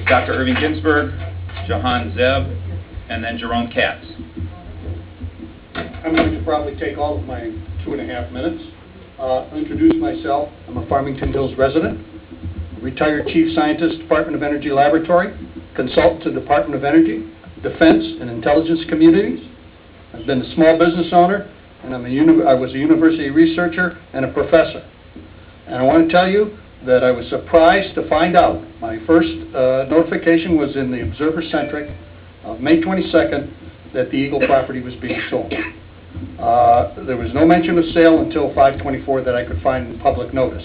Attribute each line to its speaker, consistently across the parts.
Speaker 1: Dr. Irving Ginsberg, Jahan Zeb, and then Jerome Katz.
Speaker 2: I'm going to probably take all of my 2.5 minutes. Introduce myself. I'm a Farmington Hills resident, retired Chief Scientist, Department of Energy Laboratory, consultant to Department of Energy, Defense, and Intelligence Communities. I've been a small business owner, and I was a university researcher and a professor. And I want to tell you that I was surprised to find out my first notification was in the Observer-Centric of May 22nd that the Eagle property was being sold. There was no mention of sale until 5/24 that I could find in public notice.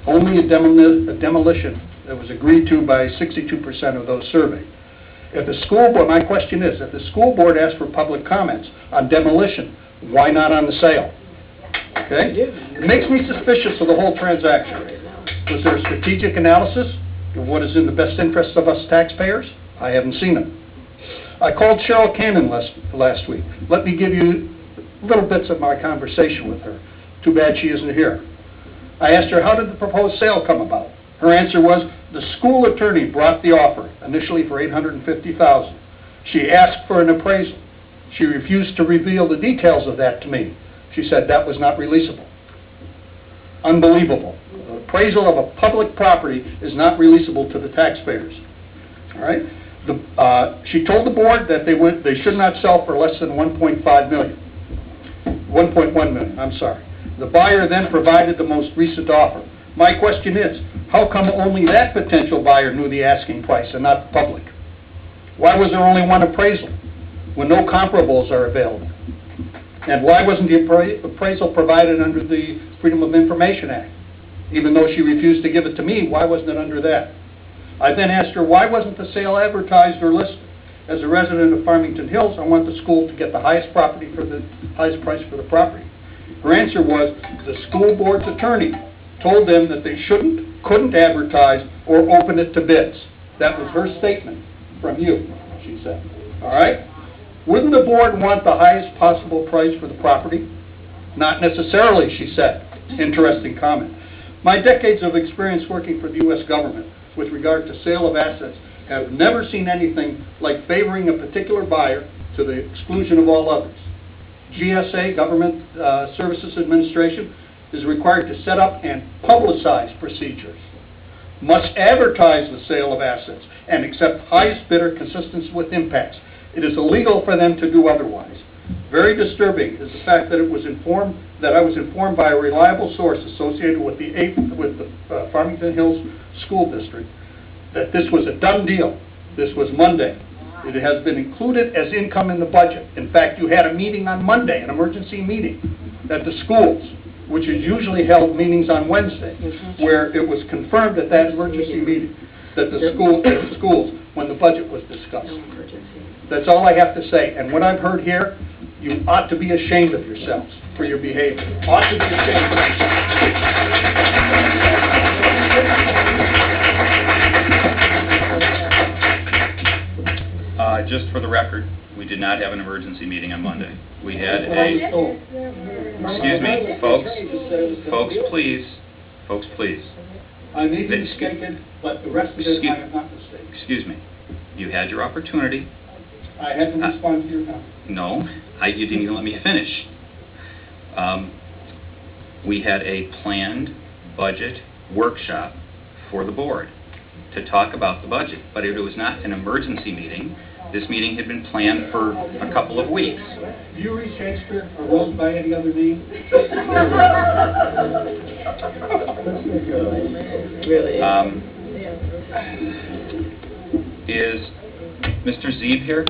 Speaker 2: Only a demolition that was agreed to by 62% of those surveyed. If the school board, my question is, if the school board asked for public comments on demolition, why not on the sale? Okay? It makes me suspicious of the whole transaction. Was there a strategic analysis of what is in the best interest of us taxpayers? I haven't seen it. I called Cheryl Cannon last week. Let me give you little bits of my conversation with her. Too bad she isn't here. I asked her, how did the proposed sale come about? Her answer was, the school attorney brought the offer, initially for $850,000. She asked for an appraisal. She refused to reveal the details of that to me. She said that was not releasable. Unbelievable. The appraisal of a public property is not releasable to the taxpayers. All right? She told the board that they should not sell for less than $1.1 million. I'm sorry. The buyer then provided the most recent offer. My question is, how come only that potential buyer knew the asking price and not the public? Why was there only one appraisal when no comparables are available? And why wasn't the appraisal provided under the Freedom of Information Act? Even though she refused to give it to me, why wasn't it under that? I then asked her, why wasn't the sale advertised or listed? As a resident of Farmington Hills, I want the school to get the highest price for the property. Her answer was, the school board's attorney told them that they couldn't advertise or open it to bids. That was her statement from you, she said. All right? Wouldn't the board want the highest possible price for the property? Not necessarily, she said. Interesting comment. My decades of experience working for the U.S. government with regard to sale of assets have never seen anything like favoring a particular buyer to the exclusion of all others. GSA, Government Services Administration, is required to set up and publicize procedures, must advertise the sale of assets, and accept highest bidder consistent with impacts. It is illegal for them to do otherwise. Very disturbing is the fact that I was informed by a reliable source associated with the Farmington Hills School District that this was a done deal. This was Monday. It has been included as income in the budget. In fact, you had a meeting on Monday, an emergency meeting at the schools, which is usually held meetings on Wednesday, where it was confirmed at that emergency meeting that the schools, when the budget was discussed. That's all I have to say. And what I've heard here, you ought to be ashamed of yourselves for your behavior. Ought to be ashamed of yourselves.
Speaker 1: Just for the record, we did not have an emergency meeting on Monday. We had a... Excuse me, folks, please. Folks, please.
Speaker 2: I may be mistaken, but the rest of it I am not mistaken.
Speaker 1: Excuse me. You had your opportunity.
Speaker 2: I had to respond to your comment.
Speaker 1: No, you didn't even let me finish. We had a planned budget workshop for the board to talk about the budget, but it was not an emergency meeting. This meeting had been planned for a couple of weeks.
Speaker 2: Do you read Shakespeare or Rose by any other name?
Speaker 3: Really?
Speaker 1: Is Mr. Zeeb here?